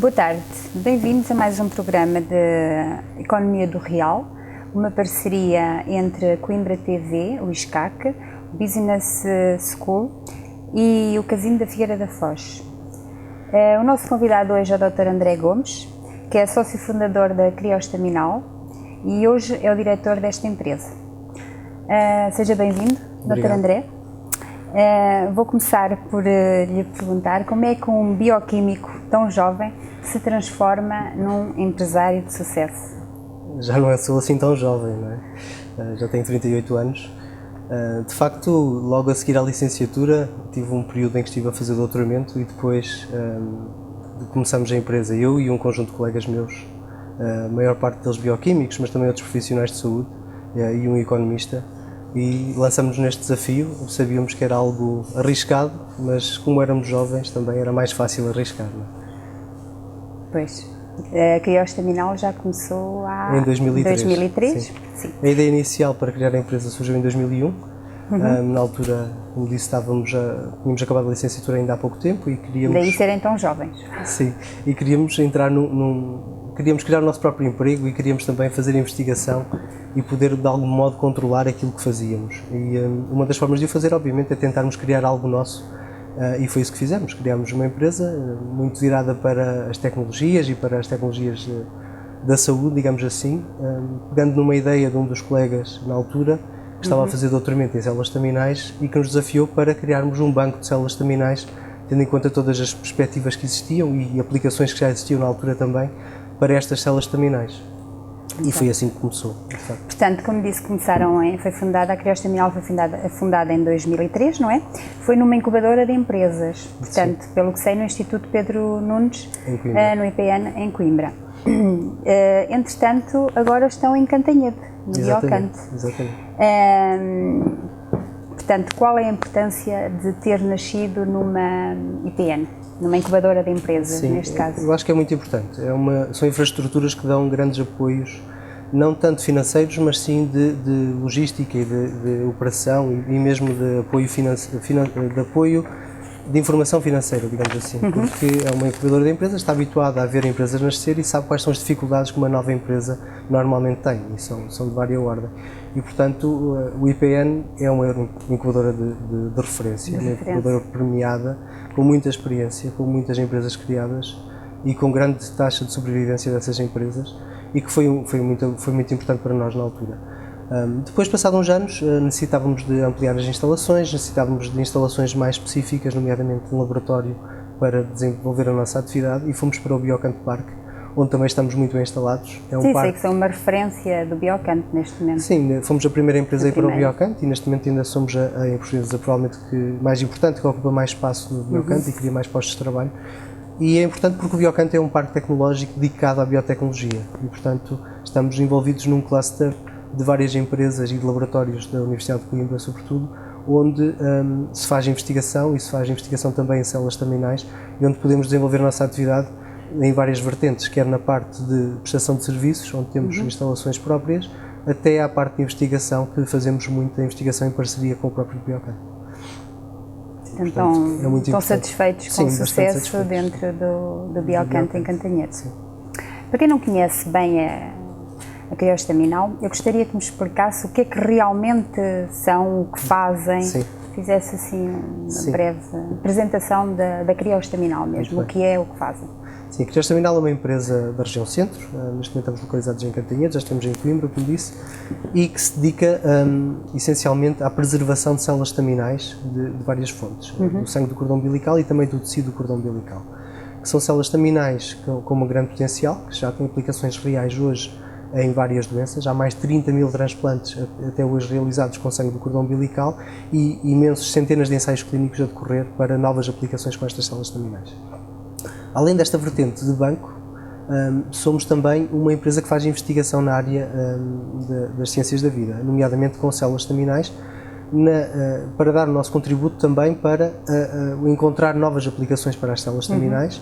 Boa tarde, bem-vindos a mais um programa de Economia do Real, uma parceria entre a Coimbra TV, o ISCAC, o Business School e o Casino da Figueira da Foz. O nosso convidado hoje é o Dr. André Gomes, que é sócio fundador da Criostaminal e hoje é o diretor desta empresa. Seja bem-vindo, Dr. André. Vou começar por lhe perguntar como é que um bioquímico tão jovem se transforma num empresário de sucesso. Já não sou assim tão jovem, não é? Já tenho 38 anos. De facto, logo a seguir à licenciatura, tive um período em que estive a fazer doutoramento e depois começamos a empresa, eu e um conjunto de colegas meus, a maior parte deles bioquímicos, mas também outros profissionais de saúde e um economista. E lançamos-nos neste desafio. Sabíamos que era algo arriscado, mas como éramos jovens também era mais fácil arriscar, não é? Pois, a Criostaminal já começou em 2003. 2003? Sim. Sim. A ideia inicial para criar a empresa surgiu em 2001. Na altura, como disse, tínhamos acabado a licenciatura ainda há pouco tempo e queríamos... Daí serem tão jovens. Sim, e queríamos entrar queríamos criar o nosso próprio emprego e queríamos também fazer investigação e poder de algum modo controlar aquilo que fazíamos. E uma das formas de o fazer, obviamente, é tentarmos criar algo nosso e foi isso que fizemos. Criámos uma empresa muito virada para as tecnologias e para as tecnologias da saúde, digamos assim, pegando numa ideia de um dos colegas na altura que estava a fazer doutoramento em células staminais e que nos desafiou para criarmos um banco de células staminais, tendo em conta todas as perspectivas que existiam e aplicações que já existiam na altura também para estas células staminais. E foi assim que começou, de facto. Portanto, como disse, a Criostaminal foi fundada em 2003, não é? Foi numa incubadora de empresas, portanto, pelo que sei, no Instituto Pedro Nunes, no IPN, em Coimbra. Entretanto, agora estão em Cantanhede, no Biocante. Exatamente. Portanto, qual é a importância de ter nascido numa IPN? Numa incubadora de empresas, sim, neste caso? Eu acho que é muito importante. São infraestruturas que dão grandes apoios, não tanto financeiros, mas sim de logística e de operação e mesmo de apoio de informação financeira, digamos assim, porque é uma incubadora de empresas, está habituada a ver empresas nascer e sabe quais são as dificuldades que uma nova empresa normalmente tem, e são de várias ordens. E, portanto, o IPN é uma incubadora de referência, uma incubadora premiada, com muita experiência, com muitas empresas criadas e com grande taxa de sobrevivência dessas empresas, e que foi muito importante para nós na altura. Depois, passados uns anos, necessitávamos de ampliar as instalações, necessitávamos de instalações mais específicas, nomeadamente um laboratório para desenvolver a nossa atividade, e fomos para o Biocante Parque, onde também estamos muito bem instalados. Sim, sei que são uma referência do Biocante neste momento. Sim, fomos a primeira empresa a ir para o Biocante e neste momento ainda somos a empresa provavelmente mais importante, que ocupa mais espaço no Biocante e cria mais postos de trabalho. E é importante porque o Biocante é um parque tecnológico dedicado à biotecnologia e, portanto, estamos envolvidos num cluster de várias empresas e de laboratórios da Universidade de Coimbra, sobretudo, onde se faz investigação e se faz investigação também em células staminais e onde podemos desenvolver a nossa atividade em várias vertentes, quer na parte de prestação de serviços, onde temos instalações próprias, até à parte de investigação, que fazemos muita investigação em parceria com o próprio Biocante. Então, estão satisfeitos com o sucesso dentro do Biocante em Cantanhede. Sim. Para quem não conhece bem a Criostaminal, eu gostaria que me explicasse o que é que realmente são, o que fazem, fizesse assim uma breve apresentação da Criostaminal mesmo, o que é, o que fazem. Sim, a Criostaminal é uma empresa da região centro, neste momento estamos localizados em Cantanhede, já estamos em Coimbra, como disse, e que se dedica essencialmente à preservação de células staminais de várias fontes, do sangue do cordão umbilical e também do tecido do cordão umbilical, que são células staminais com um grande potencial, que já têm aplicações reais hoje em várias doenças. Há mais de 30 mil transplantes até hoje realizados com sangue do cordão umbilical e imensos centenas de ensaios clínicos a decorrer para novas aplicações com estas células staminais. Além desta vertente de banco, somos também uma empresa que faz investigação na área das ciências da vida, nomeadamente com células staminais, para dar o nosso contributo também para encontrar novas aplicações para as células staminais,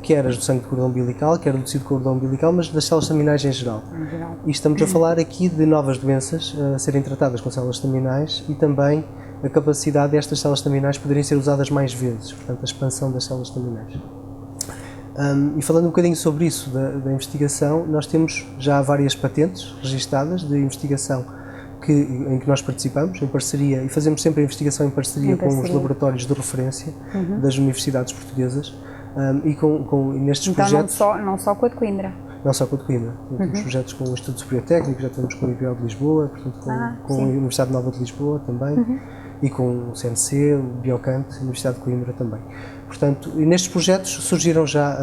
quer as do sangue do cordão umbilical, quer do tecido do cordão umbilical, mas das células staminais em geral. E estamos a falar aqui de novas doenças a serem tratadas com células staminais e também a capacidade destas células staminais poderem ser usadas mais vezes, portanto a expansão das células staminais. E falando um bocadinho sobre isso, da investigação, nós temos já várias patentes registadas de investigação em que nós participamos, em parceria, e fazemos sempre a investigação em parceria com os laboratórios de referência das universidades portuguesas, e nestes então, projetos... não só com a de Coimbra. Não só com a de Coimbra. Temos projetos com o Instituto Superior Técnico, já temos com o IPO de Lisboa, portanto, com a Universidade Nova de Lisboa também, e com o CNC, o Biocant, a Universidade de Coimbra também. Portanto, e nestes projetos surgiram já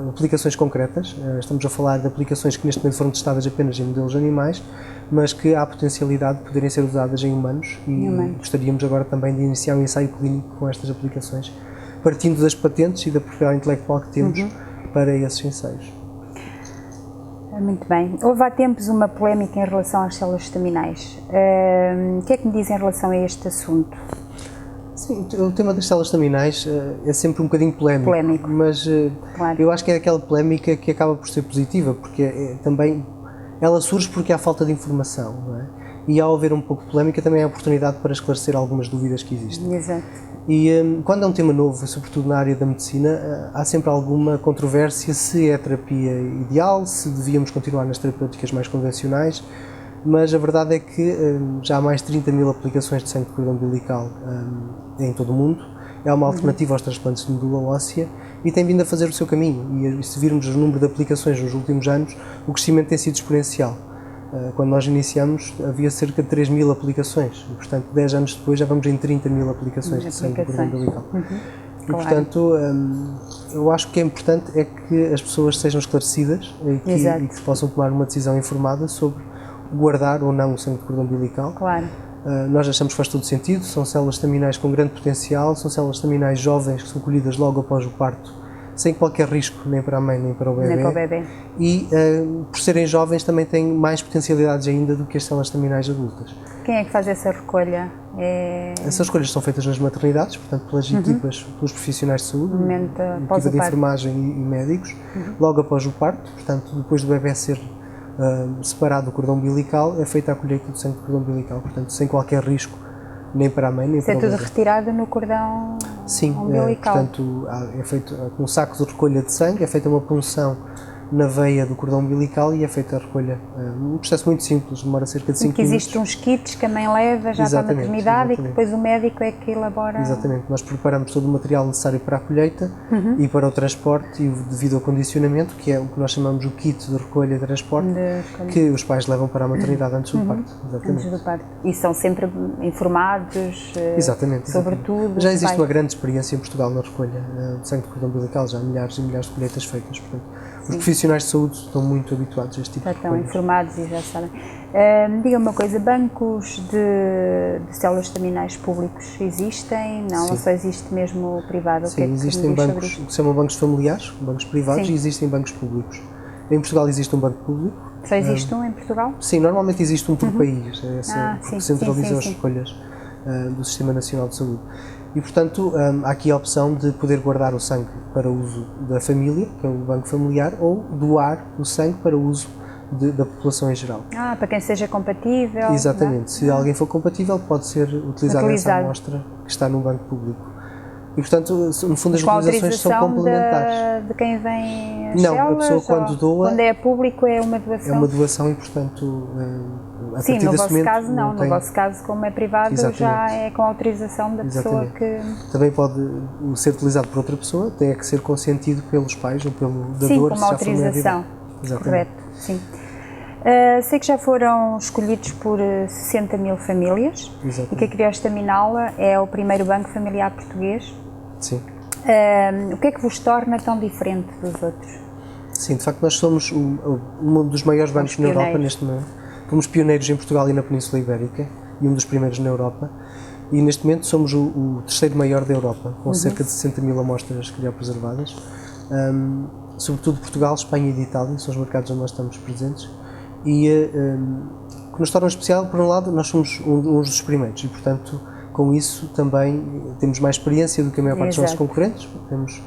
aplicações concretas. Estamos a falar de aplicações que neste momento foram testadas apenas em modelos animais, mas que há potencialidade de poderem ser usadas em humanos, e gostaríamos agora também de iniciar um ensaio clínico com estas aplicações, partindo das patentes e da propriedade intelectual que temos para esses ensaios. Muito bem. Houve há tempos uma polémica em relação às células estaminais. O que é que me diz em relação a este assunto? Sim, o tema das células estaminais é sempre um bocadinho polémico. Mas claro, eu acho que é aquela polémica que acaba por ser positiva, porque também ela surge porque há falta de informação, não é? E ao haver um pouco de polémica também é a oportunidade para esclarecer algumas dúvidas que existem. Exato. E quando é um tema novo, sobretudo na área da medicina, há sempre alguma controvérsia se é a terapia ideal, se devíamos continuar nas terapêuticas mais convencionais, mas a verdade é que já há mais de 30 mil aplicações de sangue de cordão umbilical em todo o mundo. É uma alternativa aos transplantes de medula óssea e tem vindo a fazer o seu caminho. E se virmos o número de aplicações nos últimos anos, o crescimento tem sido exponencial. Quando nós iniciamos, havia cerca de 3 mil aplicações, e, portanto, 10 anos depois já vamos em 30 mil aplicações de sangue de cordão umbilical. E, portanto, eu acho que é importante é que as pessoas sejam esclarecidas e que possam tomar uma decisão informada sobre guardar ou não o sangue de cordão umbilical. Claro. Nós achamos que faz todo sentido, são células estaminais com grande potencial, são células estaminais jovens que são colhidas logo após o parto, sem qualquer risco, nem para a mãe nem para o bebê. Nem para o bebê. E por serem jovens também têm mais potencialidades ainda do que as células estaminais adultas. Quem é que faz essa recolha? Essas recolhas são feitas nas maternidades, portanto pelas equipas, pelos profissionais de saúde, equipa de enfermagem e médicos, logo após o parto, portanto depois do bebê ser separado do cordão umbilical, é feita a colheita do sangue do cordão umbilical, portanto sem qualquer risco, nem para a mãe nem para o bebê. Isso é tudo retirado no cordão umbilical? Sim, portanto é feito com um saco de recolha de sangue, é feita uma punção na veia do cordão umbilical e é feita a recolha. Um processo muito simples, demora cerca de 5 minutos. Existem uns kits que a mãe leva já para a maternidade e que depois o médico é que elabora... Exatamente, nós preparamos todo o material necessário para a colheita e para o transporte e o devido acondicionamento, que é o que nós chamamos o kit de recolha e transporte, que os pais levam para a maternidade antes do parto. Exatamente. Antes do parto. E são sempre informados sobre tudo. Já existe uma grande experiência em Portugal na recolha de sangue de cordão umbilical, já há milhares e milhares de colheitas feitas, portanto, os profissionais de saúde estão muito habituados a este tipo de recolhas. Já estão informados e já sabem. Diga-me uma coisa, bancos de células estaminais públicos existem? Não, ou só existe mesmo privado? Sim, existem bancos que se chamam bancos familiares, bancos privados, e existem bancos públicos. Em Portugal existe um banco público. Só existe um em Portugal? Sim, normalmente existe um por país, porque centraliza as recolhas do Sistema Nacional de Saúde. E, portanto, há aqui a opção de poder guardar o sangue para uso da família, que é o banco familiar, ou doar o sangue para uso da população em geral. Para quem seja compatível. Exatamente. Se alguém for compatível, pode ser utilizada essa amostra que está no banco público. E, portanto, no fundo, as utilizações são complementares. De quem vem as células? Não, a pessoa quando doa... Quando é público é uma doação? É uma doação e, portanto, a Sim, partir no desse vosso momento caso não. tem... No vosso caso, como é privado, já é com autorização da pessoa que... Também pode ser utilizado por outra pessoa, tem que ser consentido pelos pais ou pelo dador. Sim, com uma autorização. Correto, sim. Sei que já foram escolhidos por 60 mil famílias. Exatamente. E que a Crioestaminal é o primeiro banco familiar português. Sim. O que é que vos torna tão diferente dos outros? Sim, de facto nós somos um dos maiores bancos na Europa neste momento. Fomos pioneiros em Portugal e na Península Ibérica e um dos primeiros na Europa. E neste momento somos o terceiro maior da Europa, com cerca de 60 mil amostras criopreservadas. Sobretudo Portugal, Espanha e de Itália, são os mercados onde nós estamos presentes. E o que nos torna especial, por um lado, nós somos uns dos primeiros e, portanto, com isso também temos mais experiência do que a maior parte dos nossos concorrentes. Temos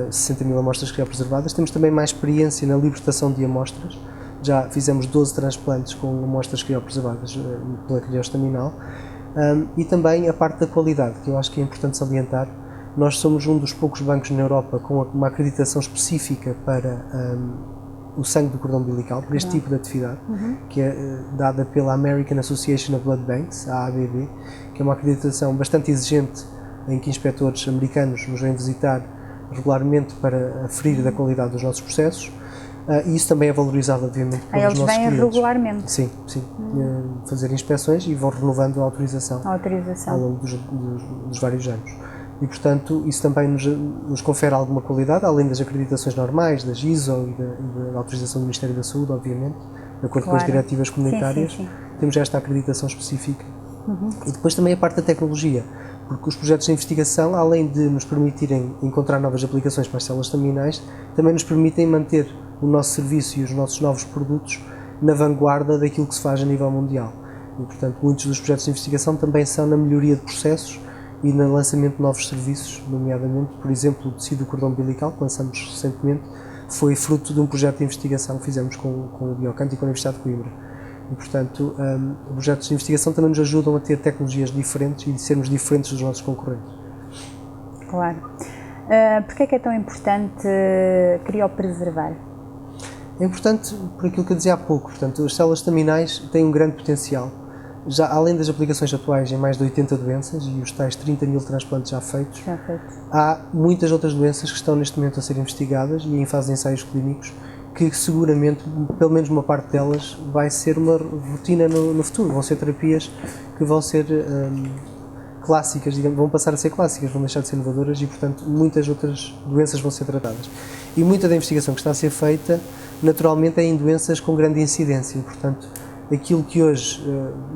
60 mil amostras criopreservadas, temos também mais experiência na libertação de amostras. Já fizemos 12 transplantes com amostras criopreservadas pela crioestaminal. E também a parte da qualidade, que eu acho que é importante salientar, Nós somos um dos poucos bancos na Europa com uma acreditação específica para o sangue do cordão umbilical, para este tipo de atividade, que é dada pela American Association of Blood Banks, a AABB, que é uma acreditação bastante exigente, em que inspectores americanos nos vêm visitar regularmente para aferir da qualidade dos nossos processos, e isso também é valorizado, obviamente, pelos nossos clientes. Eles vêm regularmente? Sim, fazer inspeções e vão renovando a autorização ao longo dos vários anos. E, portanto, isso também nos confere alguma qualidade, além das acreditações normais, das ISO e da autorização do Ministério da Saúde, obviamente, de acordo com as diretivas comunitárias. Sim. Temos esta acreditação específica. E depois também a parte da tecnologia, porque os projetos de investigação, além de nos permitirem encontrar novas aplicações para as células staminais, também nos permitem manter o nosso serviço e os nossos novos produtos na vanguarda daquilo que se faz a nível mundial. E, portanto, muitos dos projetos de investigação também são na melhoria de processos e no lançamento de novos serviços, nomeadamente, por exemplo, o tecido do cordão umbilical, que lançamos recentemente, foi fruto de um projeto de investigação que fizemos com o Biocanto e com a Universidade de Coimbra. E, portanto, os projetos de investigação também nos ajudam a ter tecnologias diferentes e de sermos diferentes dos nossos concorrentes. Claro. Porquê é que é tão importante criopreservar? É importante por aquilo que eu dizia há pouco, portanto, as células staminais têm um grande potencial. Já, além das aplicações atuais em mais de 80 doenças e os tais 30 mil transplantes já feitos, há muitas outras doenças que estão neste momento a ser investigadas e em fase de ensaios clínicos, que seguramente, pelo menos uma parte delas, vai ser uma rotina no futuro. Vão ser terapias que vão ser clássicas, digamos, vão passar a ser clássicas, vão deixar de ser inovadoras e, portanto, muitas outras doenças vão ser tratadas. E muita da investigação que está a ser feita, naturalmente, é em doenças com grande incidência, portanto, aquilo que hoje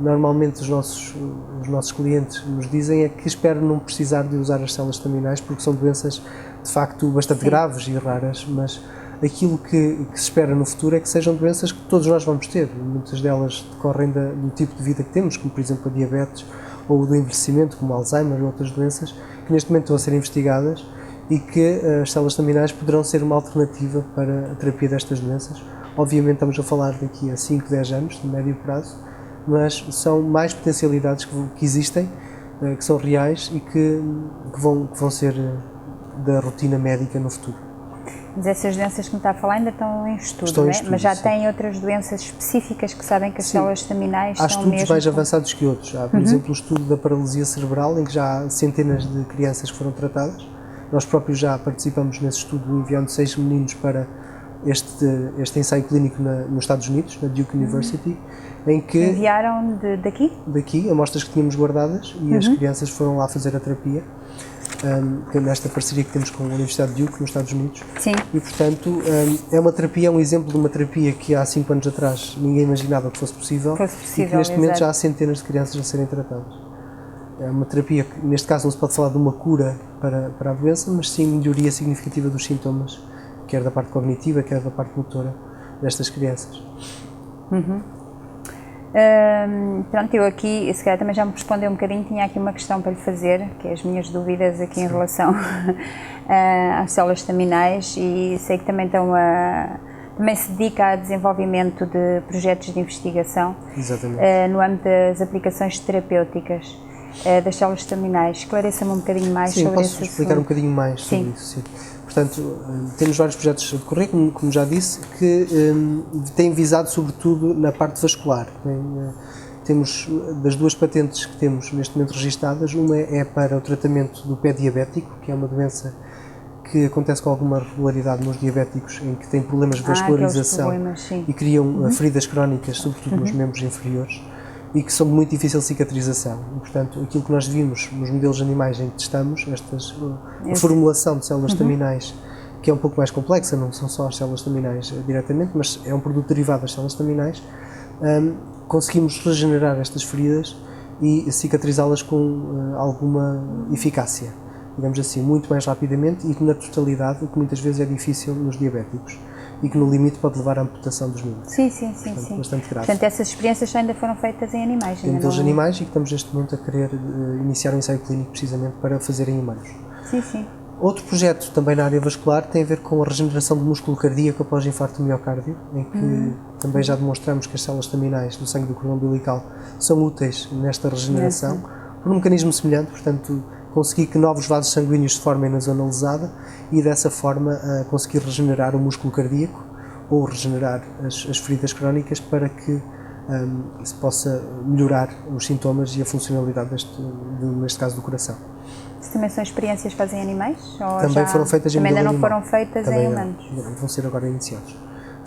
normalmente os nossos clientes nos dizem é que esperam não precisar de usar as células staminais porque são doenças de facto bastante graves e raras, mas aquilo que se espera no futuro é que sejam doenças que todos nós vamos ter. Muitas delas decorrem do tipo de vida que temos, como por exemplo a diabetes ou do envelhecimento, como Alzheimer e outras doenças, que neste momento estão a ser investigadas e que as células staminais poderão ser uma alternativa para a terapia destas doenças. Obviamente estamos a falar daqui a 5, 10 anos, de médio prazo, mas são mais potencialidades que existem, que são reais e que vão ser da rotina médica no futuro. Mas essas doenças que me está a falar ainda estão em estudo, não é? Mas já têm outras doenças específicas que sabem que as células staminais são mesmo... Há estudos mais avançados que outros. Há, por exemplo, o estudo da paralisia cerebral, em que já há centenas de crianças que foram tratadas. Nós próprios já participamos nesse estudo, enviando 6 meninos para este ensaio clínico nos Estados Unidos, na Duke University, em que... Enviaram daqui? Daqui, amostras que tínhamos guardadas e as crianças foram lá fazer a terapia, nesta parceria que temos com a Universidade de Duke, nos Estados Unidos. Sim. E, portanto, é um exemplo de uma terapia que há 5 anos atrás ninguém imaginava que fosse possível e que neste momento já há centenas de crianças a serem tratadas. É uma terapia que, neste caso, não se pode falar de uma cura para a doença, mas sim melhoria significativa dos sintomas, quer da parte cognitiva, quer da parte motora destas crianças. Pronto, eu aqui, se calhar também já me respondeu um bocadinho, tinha aqui uma questão para lhe fazer, que é as minhas dúvidas aqui em relação às células staminais, e sei que também também se dedica a desenvolvimento de projetos de investigação. Exatamente. No âmbito das aplicações terapêuticas das células staminais. Esclareça-me um bocadinho mais sobre esse assunto. Sim, posso explicar um bocadinho mais sobre isso, sim. Portanto, temos vários projetos a decorrer, como já disse, que têm visado sobretudo na parte vascular. Temos, das 2 patentes que temos neste momento registadas, uma é para o tratamento do pé diabético, que é uma doença que acontece com alguma regularidade nos diabéticos, em que têm problemas de vascularização e criam feridas crónicas, sobretudo nos membros inferiores, e que são de muito difícil cicatrização. E, portanto, aquilo que nós vimos nos modelos animais em que testamos, a formulação de células staminais, que é um pouco mais complexa, não são só as células staminais diretamente, mas é um produto derivado das células staminais, conseguimos regenerar estas feridas e cicatrizá-las com alguma eficácia, digamos assim, muito mais rapidamente e na totalidade, o que muitas vezes é difícil nos diabéticos e que no limite pode levar à amputação dos membros. Sim. Bastante grave. Portanto, essas experiências ainda foram feitas em animais. Em modelos animais e que estamos neste momento a querer iniciar um ensaio clínico precisamente para fazer em humanos. Sim. Outro projeto também na área vascular tem a ver com a regeneração do músculo cardíaco após infarto do miocárdio, em que também já demonstramos que as células staminais do sangue do cordão umbilical são úteis nesta regeneração, por um mecanismo semelhante, portanto, conseguir que novos vasos sanguíneos se formem na zona lesada e dessa forma conseguir regenerar o músculo cardíaco ou regenerar as feridas crónicas para que se possa melhorar os sintomas e a funcionalidade neste caso do coração. Isso também são experiências que fazem em animais? Ou também foram feitas em modelo animal. Também ainda não foram feitas também em humanos? Vão ser agora iniciados.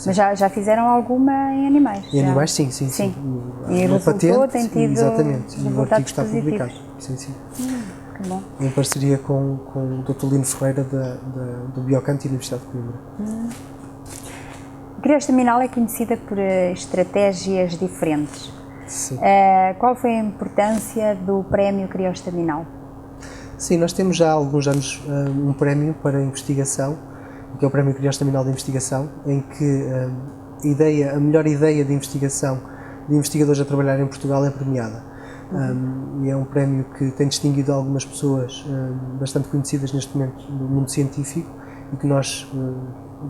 Mas já fizeram alguma em animais? Em animais, sim. E no resultou, patente, tem tido exatamente, e o artigo está positivos. publicado. Sim. Que bom. Em parceria com o Dr. Lino Ferreira do Biocanto e da Universidade de Coimbra. A crioestaminal é conhecida por estratégias diferentes. Sim. Qual foi a importância do prémio crioestaminal? Sim, nós temos já há alguns anos um prémio para a investigação, que é o Prémio Crioestaminal de Investigação, em que a melhor ideia de investigação de investigadores a trabalhar em Portugal é premiada. E é um prémio que tem distinguido algumas pessoas bastante conhecidas neste momento no mundo científico e que nós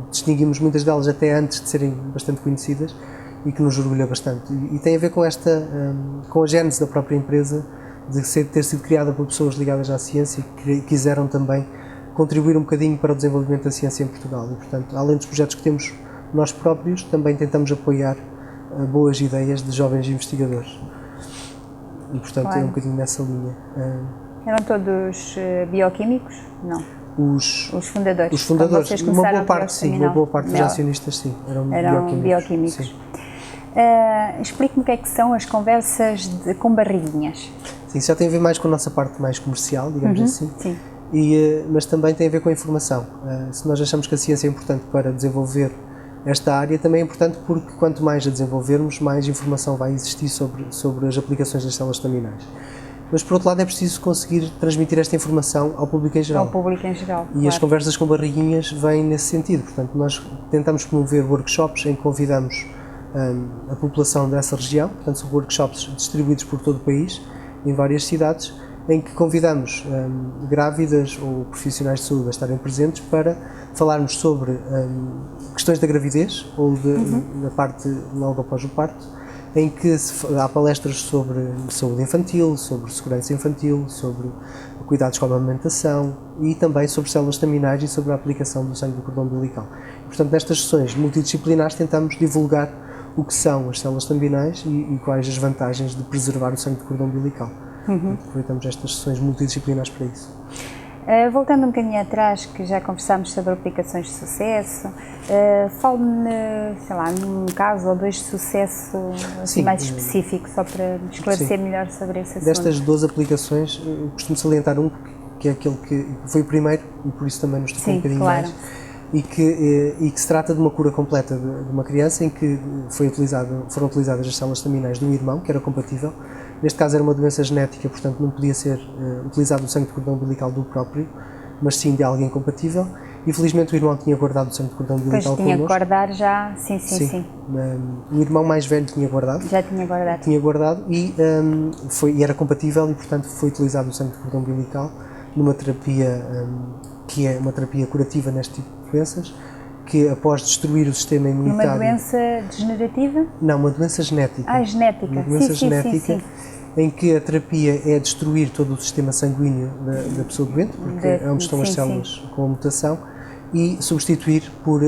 distinguimos muitas delas até antes de serem bastante conhecidas e que nos orgulha bastante. E tem a ver com com a gênese da própria empresa, de ter sido criada por pessoas ligadas à ciência e que quiseram também contribuir um bocadinho para o desenvolvimento da ciência em Portugal. E, portanto, além dos projetos que temos nós próprios, também tentamos apoiar boas ideias de jovens investigadores. E, portanto, claro. É um bocadinho nessa linha. Eram todos bioquímicos? Não. Os fundadores, uma boa parte dos acionistas, sim, eram bioquímicos. Sim. Explique-me o que é que são as conversas com barriguinhas. Sim, isso já tem a ver mais com a nossa parte mais comercial, digamos assim. Sim. Mas também tem a ver com a informação. Se nós achamos que a ciência é importante para desenvolver esta área, também é importante porque quanto mais a desenvolvermos, mais informação vai existir sobre as aplicações das células staminais. Mas, por outro lado, é preciso conseguir transmitir esta informação ao público em geral. E claro. As conversas com barriguinhas vêm nesse sentido. Portanto, nós tentamos promover workshops em que convidamos a população dessa região, portanto, são workshops distribuídos por todo o país, em várias cidades, em que convidamos grávidas ou profissionais de saúde a estarem presentes para falarmos sobre questões da gravidez ou da parte logo após o parto, em que há palestras sobre saúde infantil, sobre segurança infantil, sobre cuidados com a amamentação e também sobre células staminais e sobre a aplicação do sangue do cordão umbilical. Portanto, nestas sessões multidisciplinares tentamos divulgar o que são as células staminais e quais as vantagens de preservar o sangue do cordão umbilical. Aproveitamos estas sessões multidisciplinares para isso. Voltando um bocadinho atrás, que já conversámos sobre aplicações de sucesso, fale-me, sei lá, num caso ou dois de sucesso assim, mais específico, só para me esclarecer melhor sobre esse assunto. Destas 12 aplicações, eu costumo salientar um, que é aquele que foi o primeiro e por isso também nos tocou um bocadinho mais, e que se trata de uma cura completa de uma criança em que foram utilizadas as células staminais de um irmão, que era compatível. Neste caso era uma doença genética, portanto não podia ser utilizado o sangue de cordão umbilical do próprio, mas sim de alguém compatível. E felizmente o irmão tinha guardado o sangue de cordão umbilical connosco. Pois tinha que guardar já, sim. O irmão mais velho tinha guardado. Já tinha guardado. Tinha guardado e era compatível e, portanto, foi utilizado o sangue de cordão umbilical numa terapia que é uma terapia curativa neste tipo de doenças, que após destruir o sistema imunitário... Uma doença degenerativa? Não, uma doença genética. Genética. Uma doença genética em que a terapia é destruir todo o sistema sanguíneo da pessoa doente, porque é onde estão as células com a mutação, e substituir por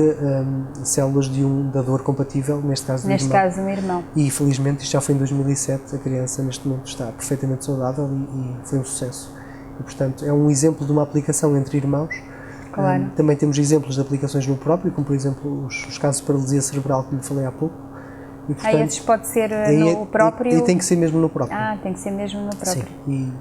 células de um dador compatível, neste caso um irmão. E felizmente, isto já foi em 2007, a criança neste momento está perfeitamente saudável e foi um sucesso. E, portanto, é um exemplo de uma aplicação entre irmãos. Claro. Também temos exemplos de aplicações no próprio, como por exemplo os casos de paralisia cerebral que lhe falei há pouco. E, portanto, esses pode ser no próprio? E tem que ser mesmo no próprio. Tem que ser mesmo no próprio. Sim,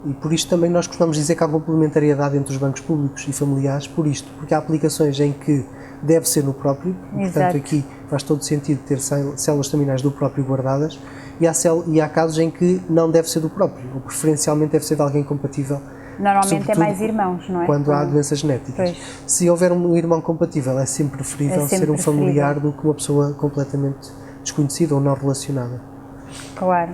e por isto também nós costumamos dizer que há complementariedade entre os bancos públicos e familiares, porque há aplicações em que deve ser no próprio, e, portanto aqui faz todo sentido ter células staminais do próprio guardadas, e há casos em que não deve ser do próprio, ou preferencialmente deve ser de alguém compatível. Normalmente é mais irmãos, não é? Quando há doenças genéticas. Pois. Se houver um irmão compatível, é sempre preferível ser um familiar do que uma pessoa completamente desconhecida ou não relacionada. Claro.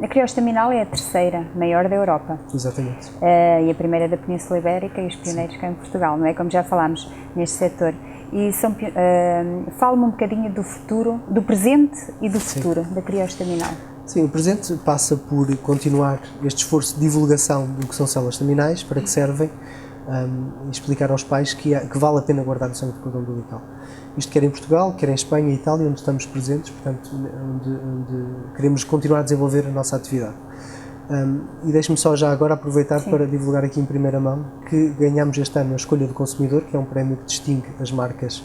A crioestaminal é a terceira maior da Europa. Exatamente. E a primeira da Península Ibérica e os pioneiros cá em Portugal, não é? Como já falámos neste setor. E fala-me um bocadinho do futuro, do presente e do futuro da crioestaminal. Sim, o presente passa por continuar este esforço de divulgação do que são células staminais, para que servem, e explicar aos pais que vale a pena guardar o sangue de cordão umbilical. Isto quer em Portugal, quer em Espanha e Itália, onde estamos presentes, portanto, onde queremos continuar a desenvolver a nossa atividade. E deixe-me só já agora aproveitar para divulgar aqui em primeira mão que ganhamos este ano a Escolha do Consumidor, que é um prémio que distingue as marcas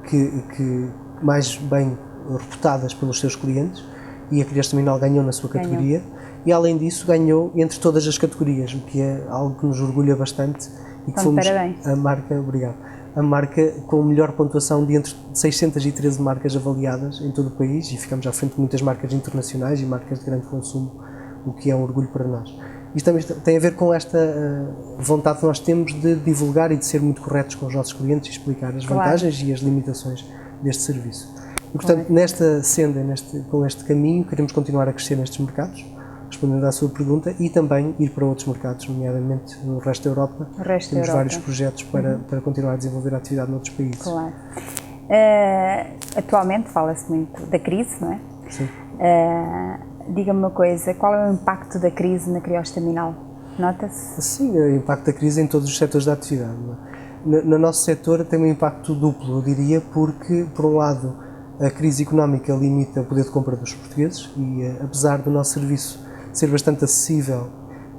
que mais bem reputadas pelos seus clientes, e a Criança Staminal ganhou na sua categoria. E além disso ganhou entre todas as categorias, o que é algo que nos orgulha bastante, e que fomos a marca, obrigado, a marca com a melhor pontuação de entre 613 marcas avaliadas em todo o país, e ficamos à frente de muitas marcas internacionais e marcas de grande consumo, o que é um orgulho para nós. Isto também tem a ver com esta vontade que nós temos de divulgar e de ser muito corretos com os nossos clientes e explicar as vantagens e as limitações deste serviço. E, portanto, nesta senda, com este caminho, queremos continuar a crescer nestes mercados, respondendo à sua pergunta, e também ir para outros mercados, nomeadamente no resto da Europa. Temos vários projetos para continuar a desenvolver a atividade noutros países. Claro. Atualmente fala-se muito da crise, não é? Sim. Diga-me uma coisa, qual é o impacto da crise na criose staminal? Nota-se? Sim, o impacto da crise em todos os setores da atividade. No nosso setor tem um impacto duplo, eu diria, porque, por um lado, a crise económica limita o poder de compra dos portugueses e, apesar do nosso serviço ser bastante acessível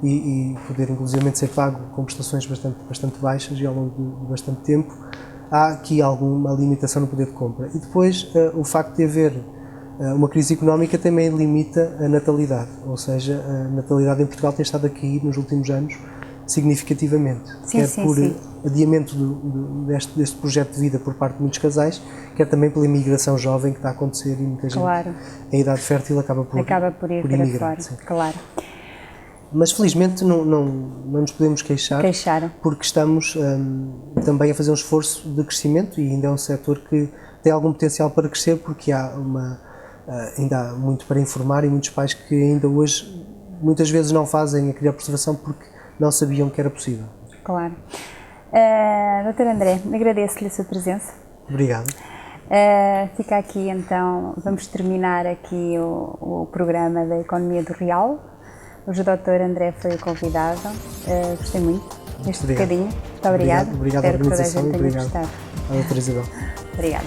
e poder, inclusivamente, ser pago com prestações bastante baixas e ao longo de bastante tempo, há aqui alguma limitação no poder de compra. E depois, o facto de haver uma crise económica também limita a natalidade, ou seja, a natalidade em Portugal tem estado a cair nos últimos anos significativamente, quer por adiamento deste projeto de vida por parte de muitos casais, quer também pela imigração jovem que está a acontecer, e muita gente em idade fértil acaba por ir emigrar. Claro. Mas felizmente não nos podemos queixar, porque estamos também a fazer um esforço de crescimento, e ainda é um setor que tem algum potencial para crescer, porque ainda há muito para informar, e muitos pais que ainda hoje muitas vezes não fazem a criopreservação porque não sabiam que era possível. Claro. Dr. André, agradeço-lhe a sua presença. Obrigado. Fica aqui então, vamos terminar aqui o programa da Economia do Real. Hoje o Dr. André foi o convidado, gostei muito deste bocadinho. Muito obrigada. Obrigado à organização e obrigado à doutora Isabel. Obrigada.